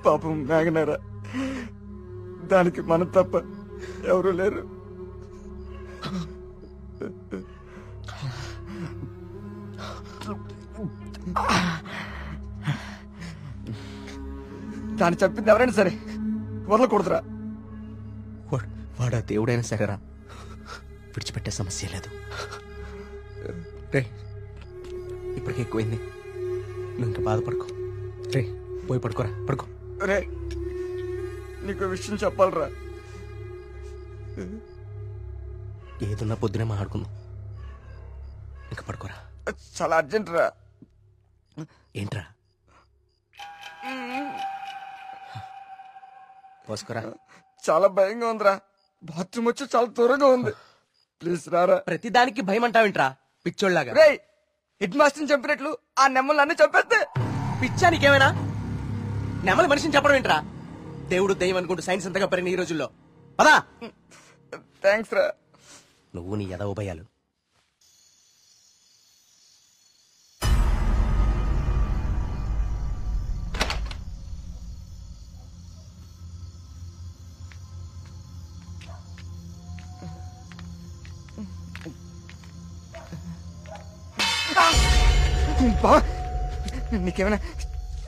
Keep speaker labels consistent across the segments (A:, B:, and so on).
A: పాపం మేఘనారా, దానికి మనం తప్ప ఎవరూ లేరు. దాన్ని చెప్పింది ఎవరైనా సరే వదలకూడదురా.
B: వాడా దేవుడైనా సరేరా, విడిచిపెట్టే సమస్య లేదు. రే, ఇప్పటికే ఎక్కువైంది, నువ్వు ఇంకా బాధపడుకో. రే, పోయి పడుకోరా, పడుకో.
A: రే, నీకు విషయం చెప్పాలరా.
B: ఏదున్నా పొద్దునే మాట్లాడుకుందాం. ఇంకా పడుకోరా.
A: చాలా అర్జెంట్ రా.
B: ఏంట్రా? పోసుకోరా.
A: చాలా భయంగా ఉందిరా. బాత్రూమ్ వచ్చి చాలా దూరంగా ఉంది. ప్లీజ్ రారా.
B: ప్రతిదానికి భయం అంటావేంట్రా పిచ్చోళ్ళలాగా?
A: రే, హెడ్ మాస్టర్ని చంపినట్లు ఆ నెమ్మలు అన్ని చంపేస్తే
B: పిచ్చానికేమైనా? నెమలి మనిషిని చెప్పడం ఏంట్రా? దేవుడు దెయ్యం అనుకుంటూ సైన్స్ అంతగా పెరిగిన ఈ రోజుల్లో. పదా.
A: థ్యాంక్స్ రా.
B: నువ్వు నీ యదవ భయాలు.
A: బావా, నీకేమైనా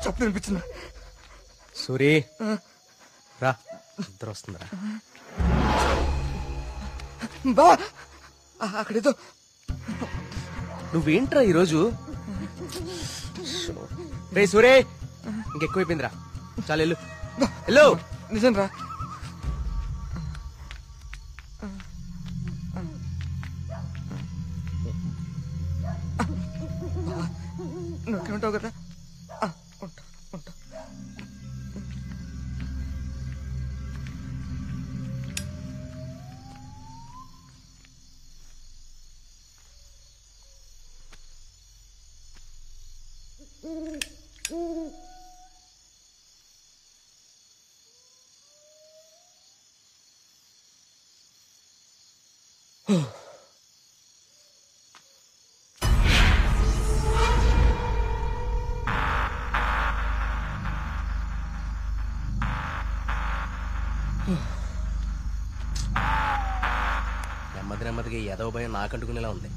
A: చెప్పు అనిపించిందా?
B: సూరి రా, ఇద్దరు వస్తుందిరా.
A: బావా, అక్కడేదో.
B: నువ్వేంట్రా ఈరోజు? రే సూరే, ఇంకెక్కువైపోయిందిరా. చాలు వెళ్ళు. వెళ్ళు.
A: నిజం రా. నువ్వుంటావు కదా. ఉంటా ఉంటా.
B: నెమ్మదిగా ఏదో భయం నాకంటుకునేలా ఉంది.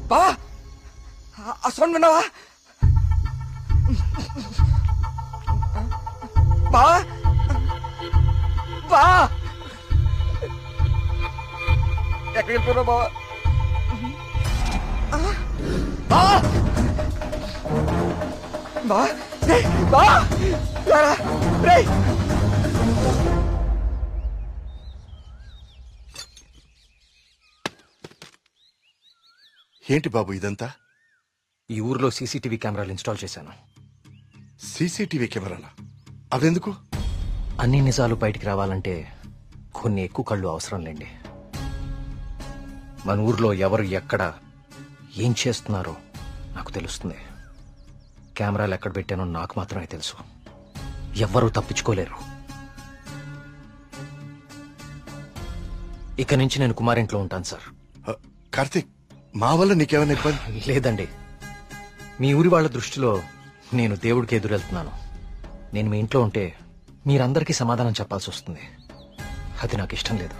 A: బావా, ఆ సౌండ్ విన్నావా? బావా, బావా, ఎక్కడికి వెళ్ళిపోయావు బావా? బావా, బావా, బావా, రే.
C: ఏంటి బాబు ఇదంతా?
B: ఈ ఊర్లో సీసీటీవీ కెమెరాలు ఇన్స్టాల్ చేశాను.
C: సీసీటీవీ కెమెరాలా? అవెందుకు?
B: అన్ని నిజాలు బయటికి రావాలంటే కొన్ని ఎక్కువ కళ్ళు అవసరం లేండి. మన ఊర్లో ఎవరు ఎక్కడ ఏం చేస్తున్నారో నాకు తెలుస్తుంది. కెమెరాలు ఎక్కడ పెట్టానో నాకు మాత్రమే తెలుసు. ఎవ్వరూ తప్పించుకోలేరు. ఇక నుంచి నేను కుమారింట్లో ఉంటాను సార్.
C: కార్తీక్, మా వల్ల నీకేమైనా ఇబ్బంది?
B: లేదండి, మీ ఊరి వాళ్ళ దృష్టిలో నేను దేవుడికి ఎదురెళ్తున్నాను. నేను మీ ఇంట్లో ఉంటే మీరందరికీ సమాధానం చెప్పాల్సి వస్తుంది. అది నాకు ఇష్టం లేదు.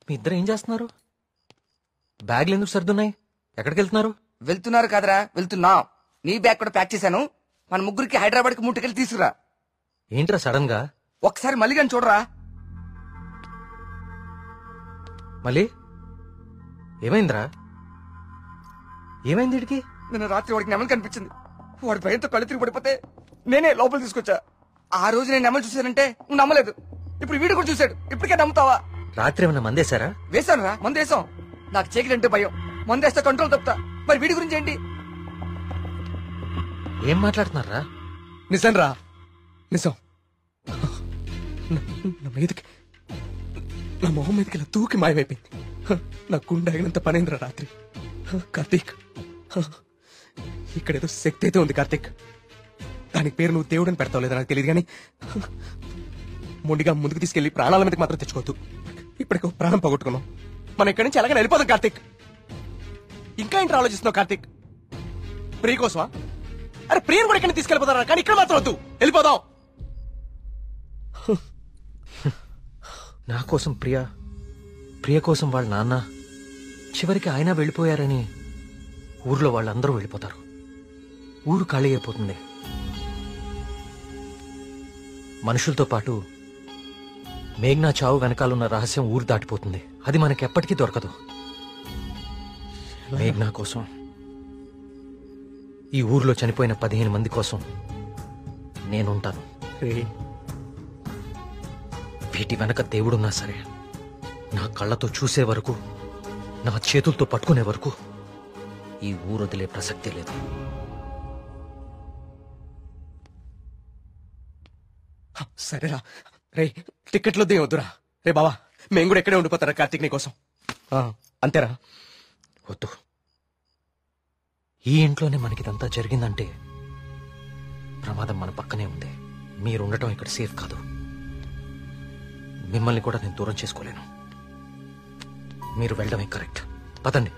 B: మీ ఇద్దరు ఏం చేస్తున్నారు? బ్యాగ్లు ఎందుకు సర్దున్నాయి? ఎక్కడికి వెళ్తున్నారు?
A: వెళ్తున్నారు కాదరా, వెళ్తున్నాం. నీ బ్యాగ్ కూడా ప్యాక్ చేశాను. మన ముగ్గురికి హైదరాబాద్ కి ముట్టుకెళ్ళి తీసుకురా.
B: ఏంట్రా సడన్ గా?
A: ఒకసారి మళ్ళీ కానీ చూడరా.
B: మళ్ళీ ఏమైందిరా? ఏమైంది వీడికి?
A: నిన్న రాత్రి వాడికి నెమలు కనిపించింది. వాడి భయంతో కళ్ళు తిరిగి పడిపోతే నేనే లోపల తీసుకొచ్చా. ఆ రోజు నేను నెమలు చూశానంటే నువ్వు నమ్మలేదు. ఇప్పుడు వీడు కూడా చూశాడు. ఇప్పటికే నమ్ముతావా?
B: రాత్రి ఏమన్నా మందేశారా?
A: వేశాను రా, మందేశాం. నాకు చీకలంటే భయం. మందేస్తే కంట్రోల్ తప్పుతా. మరి వీడి గురించి ఏంటి?
B: ఏం మాట్లాడుతున్నారా?
A: నిజం రా,
D: నిజం. నా మీదకి, నా మొహం మీదకి ఇలా తూకి మాయమైపోయింది. నా గుండె ఆగినంత పనైందిరా రాత్రి. కార్తీక్, ఇక్కడేదో శక్తి అయితే ఉంది కార్తీక్. దానికి పేరు నువ్వు దేవుడని పెడతావు లేదా నాకు తెలియదు, కానీ మొండిగా ముందుకు తీసుకెళ్లి ప్రాణాల మీదకి మాత్రం తెచ్చుకోవద్దు. ఇప్పటికో ప్రాణం పోగొట్టుకున్నావు. మనం ఇక్కడి నుంచి ఎలాగైనా వెళ్ళిపోదాం కార్తీక్. ఇంకా ఏంటి ఆలోచిస్తున్నావు కార్తీక్? ప్రియ కోసమా? అరే ప్రియను కూడా ఇక్కడ తీసుకెళ్ళిపోతారా, కానీ ఇక్కడ మాత్రం వద్దు, వెళ్ళిపోదాం.
B: నా కోసం ప్రియ కోసం వాళ్ళ నాన్న, చివరికి ఆయన వెళ్ళిపోయారని ఊర్లో వాళ్ళందరూ వెళ్ళిపోతారు. ఊరు ఖాళీ అయిపోతుంది. మనుషులతో పాటు మేఘ్నా చావు వెనకాలన్న రహస్యం ఊరు దాటిపోతుంది. అది మనకెప్పటికీ దొరకదు. మేఘ్నా కోసం, ఈ ఊర్లో చనిపోయిన 15 మంది కోసం నేనుంటాను. వీటి వెనక దేవుడున్నా సరే, నా కళ్ళతో చూసే వరకు, నా చేతులతో పట్టుకునే వరకు ఈ ఊరు వదిలే ప్రసక్తే లేదు.
D: సరేరా. రే టికెట్లు వద్దురా. రే బావా, మేము కూడా ఎక్కడే ఉండిపోతారా కార్తీక్ నీ కోసం? అంతేరా.
B: వద్దు. ఈ ఇంట్లోనే మనకిదంతా జరిగిందంటే ప్రమాదం మన పక్కనే ఉంది. మీరుండటం ఇక్కడ సేఫ్ కాదు. మిమ్మల్ని కూడా నేను దూరం చేసుకోలేను. మీరు వెళ్ళడమే కరెక్ట్. పదండి.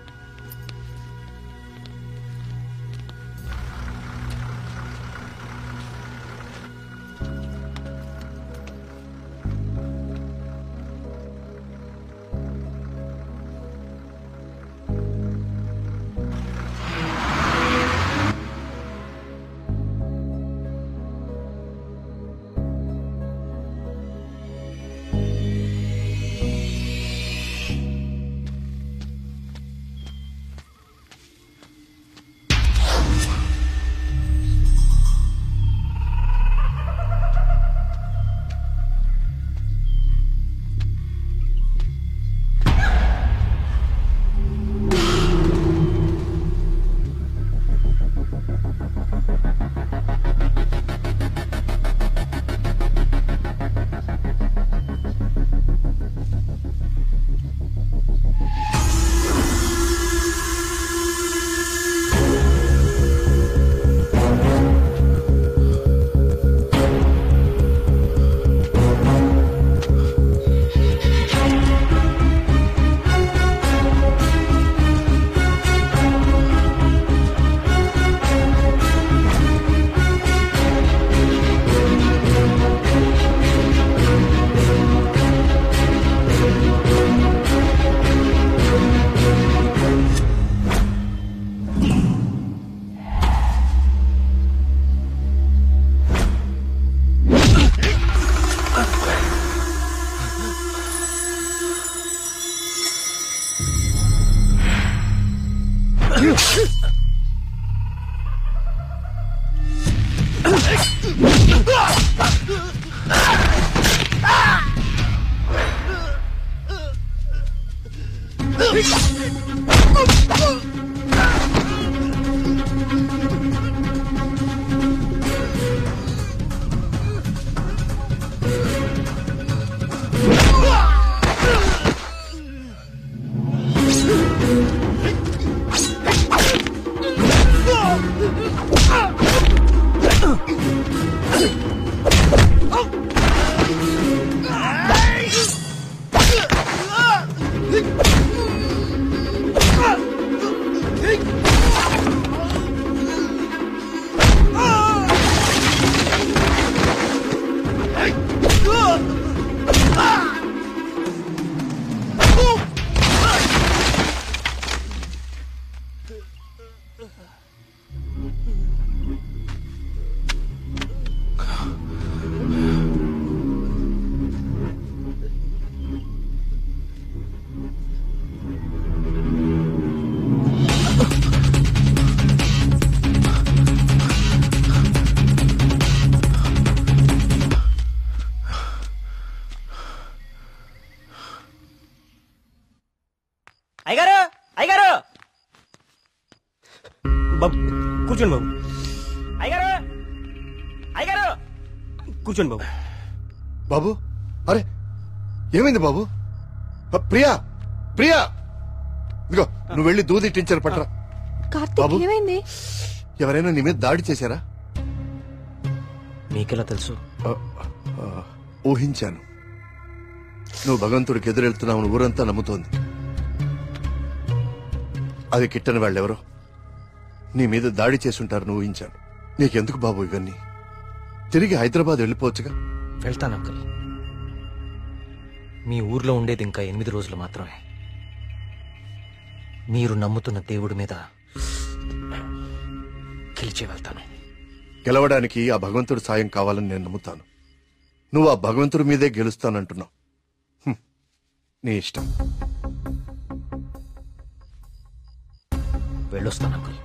D: అయ్యగారు, అయ్యగారు, బాబు కూర్చోండి బాబు. అయ్యగారు, అయ్యగారు, కూర్చోండి బాబు.
C: బాబు అరే ఏమైంది బాబు? ప్రియా ప్రియా ఇదిగో నువ్వు వెళ్ళి దూది టించర్ పట్టరా.
E: కార్తీక్
C: బాబు.
E: ఏమైంది?
C: ఎవరైనా నీ మీద దాడి చేశారా?
B: మీకెలా తెలుసు?
C: ఊహించాను. నువ్వు భగవంతుడికి ఎదురెళ్తున్నావు ఊరంతా నమ్ముతోంది. అది కిట్టని వాళ్ళెవరో నీ మీద దాడి చేసుంటారని ఊహించాను. నీకెందుకు బాబు ఇవన్నీ? తిరిగి హైదరాబాద్ వెళ్ళిపోవచ్చుగా.
B: వెళ్తాను అంకుల్. మీ ఊర్లో ఉండేది ఇంకా 8 రోజులు మాత్రమే. మీరు నమ్ముతున్న దేవుడి మీద గెలిచి వెళ్తాను.
C: గెలవడానికి ఆ భగవంతుడి సాయం కావాలని నేను నమ్ముతాను. నువ్వు ఆ భగవంతుడి మీదే గెలుస్తానంటున్నావు. నీ ఇష్టం.
B: వెళ్ళొస్తాను అంకుల్.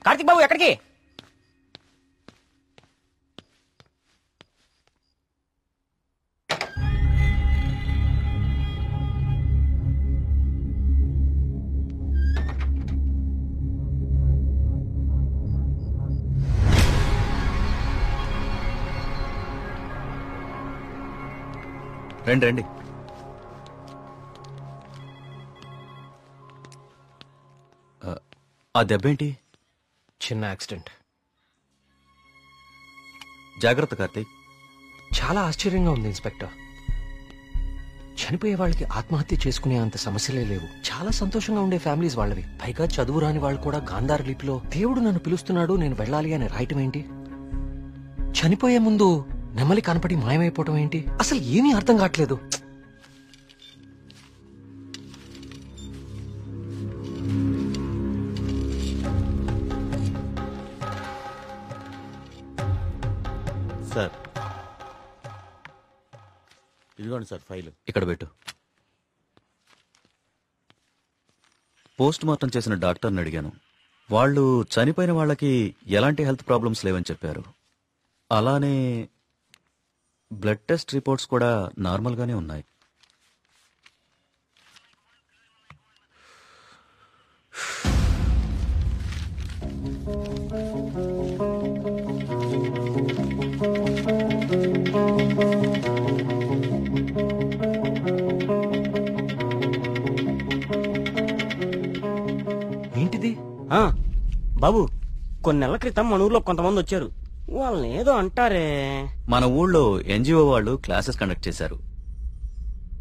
D: కార్తీక్ బాబు ఎక్కడికి?
F: రండి రండి. ఆ దెబ్బేంటి?
B: చిన్న యాక్సిడెంట్.
F: జాగ్రత్త కార్తీక్.
B: చాలా ఆశ్చర్యంగా ఉంది ఇన్స్పెక్టర్. చనిపోయే వాళ్ళకి ఆత్మహత్య చేసుకునే అంత సమస్యలే లేవు. చాలా సంతోషంగా ఉండే ఫ్యామిలీస్ వాళ్ళవి. పైగా చదువు రాని వాళ్ళు కూడా గాంధార లిపిలో దేవుడు నన్ను పిలుస్తున్నాడు నేను వెళ్ళాలి అని రాయటం ఏంటి? చనిపోయే ముందు నెమలి కనపడి మాయమైపోవటం ఏంటి? అసలు ఏమీ అర్థం కావట్లేదు.
G: సార్ ఇదిగోండి సార్ ఫైల్.
F: ఇక్కడ పెట్టు. పోస్ట్ మార్టం చేసిన డాక్టర్ని అడిగాను. వాళ్ళు చనిపోయిన వాళ్ళకి ఎలాంటి హెల్త్ ప్రాబ్లమ్స్ లేవని చెప్పారు. అలానే బ్లడ్ టెస్ట్ రిపోర్ట్స్ కూడా నార్మల్గానే ఉన్నాయి.
B: ఏంటిది?
D: బాబు కొన్ని నెలల క్రితం మన ఊర్లో కొంతమంది వచ్చారు. వాళ్ళని ఏదో అంటారే.
F: మన ఊళ్ళో ఎన్జిఓ వాళ్ళు క్లాసెస్ కండక్ట్ చేశారు.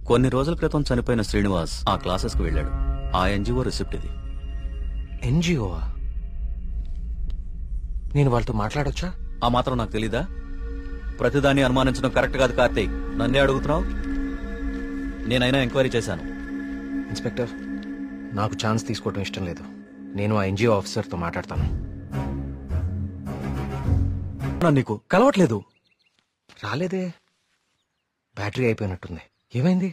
F: కొన్ని రోజుల క్రితం చనిపోయిన శ్రీనివాస్ ఆ క్లాసెస్ కు వెళ్ళాడు. ఆ ఎన్జిఓ రిసిప్ట్ ఇది.
B: ఎన్జిఓవా? నేను వాళ్ళతో మాట్లాడొచ్చా?
F: ఆ మాత్రం నాకు తెలీదా? ప్రతిదాన్ని అనుమానించడం కరెక్ట్ కాదు కార్తీక్. నన్నే అడుగుతున్నావు? నేనైనా ఎంక్వైరీ చేశాను.
B: ఇన్స్పెక్టర్, నాకు ఛాన్స్ తీసుకోవడం ఇష్టం లేదు. నేను ఆ ఎన్జిఓ ఆఫీసర్తో మాట్లాడతాను.
F: నీకు కలవట్లేదు?
B: రాలేదే. బ్యాటరీ అయిపోయినట్టుంది. ఏమైంది?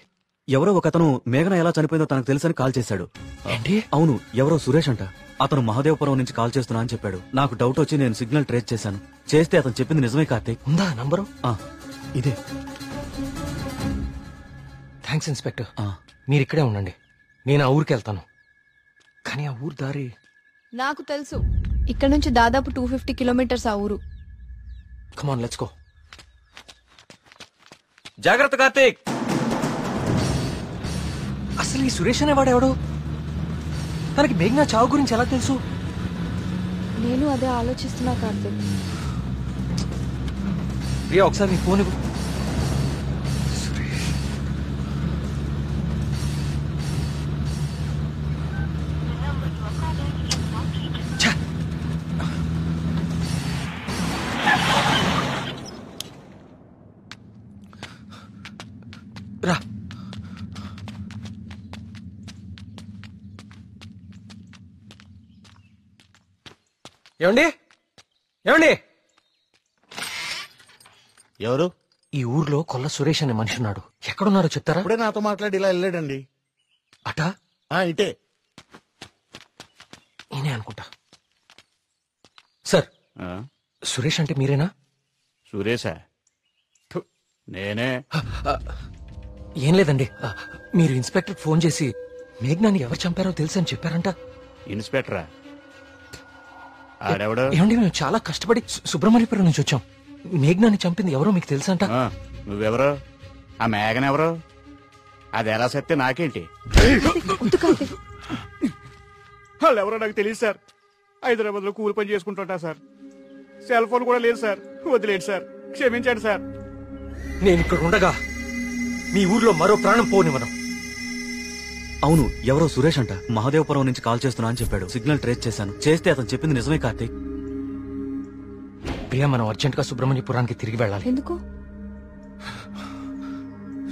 F: ఎవరో ఒకతను మేఘన ఎలా చనిపోయిందో తనకు తెలుసని కాల్ చేశాడు.
B: ఏంటి?
F: అవును, ఎవరో సురేష్ అంట. అతను మహదేవపురం నుంచి కాల్ చేస్తున్నా అని చెప్పాడు. నాకు డౌట్ వచ్చి నేను సిగ్నల్ ట్రేస్ చేశాను. చేస్తే అతను చెప్పింది నిజమే కార్తీక్.
B: ఉందా నంబరు?
F: ఇదే.
B: Thanks inspector. మీరు ఇక్కడే ఉండండి, నేను ఆ ఊరికి వెళ్తాను. కానీ ఆ ఊరు దారి
E: నాకు తెలుసు. ఇక్కడ నుంచి దాదాపు 250 కిలోమీటర్స్ ఆ ఊరు.
B: Come on let's go.
F: జాగ్రత్త కార్తీక్.
B: అసలు ఈ సురేష్ అనేవాడెవడు? తనకి మేఘనా చావు గురించి ఎలా తెలుసు?
E: నేను అదే ఆలోచిస్తున్నా కార్తీక్.
B: ప్రియా ఒకసారి నీ ఫోన్ ఇవ్వు. రా. ఏమండి? ఏమండి?
G: ఎవరు?
B: ఈ ఊర్లో కొల్ల సురేష్ అనే మనిషి ఉన్నాడు. ఎక్కడున్నారో చెప్తారా?
G: ఇప్పుడే నాతో మాట్లాడి ఇలా వెళ్ళాడండి.
B: అటా?
G: ఇటే.
B: ఈ నేనే అనుకుంటా. సార్,
H: ఆ?
B: సురేష్ అంటే మీరేనా?
H: సురేశా? థు, నేనే.
B: ఏం లేదండి, మీరు ఇన్స్పెక్టర్ ఫోన్ చేసి మేఘ్నాని ఎవరు చంపారో తెలుసని చెప్పారంట.
H: ఇన్స్పెక్టరా? ఆడెవడు?
B: ఏమండి, మేము చాలా కష్టపడి సుబ్రహ్మణ్యపురం నుంచి వచ్చాం. మేఘ్నాని చంపింది ఎవరో మీకు తెలుసంట.
H: ఆ, నువ్వెవరు? ఆ మేఘన ఎవరు? అది ఎలా సత్తే నాకేంటి? వాళ్ళు ఎవరో నాకు తెలియదు సార్. హైదరాబాద్ లో కూలి పని చేసుకుంటుంటా సార్. సెల్ ఫోన్ కూడా లేదు సార్. వదిలేండి సార్, క్షమించండి సార్.
B: నేను ఇక్కడ ఉండగా మీ ఊర్లో మరో ప్రాణం పోనివ్వను.
F: అవును, ఎవరో సురేష్ అంట మహాదేవపురం నుంచి కాల్ చేస్తున్నా అని చెప్పాడు. సిగ్నల్ ట్రేస్ చేశాను. చేస్తే అతను చెప్పింది నిజమే కార్తీక్.
B: ప్రియా, మనం అర్జెంట్ గా సుబ్రహ్మణ్యపురానికి తిరిగి వెళ్ళాలి.
E: ఎందుకు?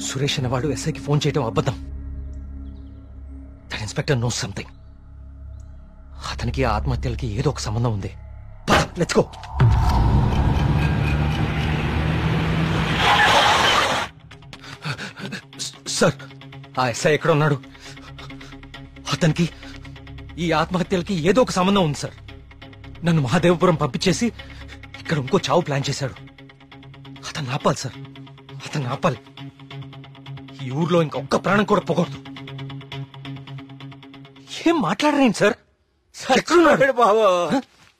B: సురేష్ అనేవాడు ఎస్ఐకి ఫోన్ చేయడం అబద్ధం. That inspector knows something. అతనికి ఆ ఆత్మహత్యలకి ఏదో ఒక సంబంధం ఉంది. Let's go. సార్, ఆ ఎస్ఐ ఎక్కడ ఉన్నాడు? అతనికి ఈ ఆత్మహత్యలకి ఏదో ఒక సంబంధం ఉంది సార్. నన్ను మహాదేవపురం పంపించేసి ఇక్కడ ఇంకో చావు ప్లాన్ చేశాడు. అతన్ని ఆపాలి సార్, అతన్ని ఆపాలి. ఈ ఊర్లో ఇంకొక్క ప్రాణం కూడా పోకూడదు. ఏం మాట్లాడరేంటి సార్?
A: చచ్చిపోయాడు బాబు,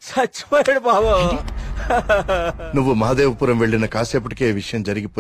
A: చచ్చిపోయాడు బాబు.
C: నువ్వు మహాదేవపురం వెళ్ళిన కాసేపటికే ఈ విషయం జరిగిపోయింది.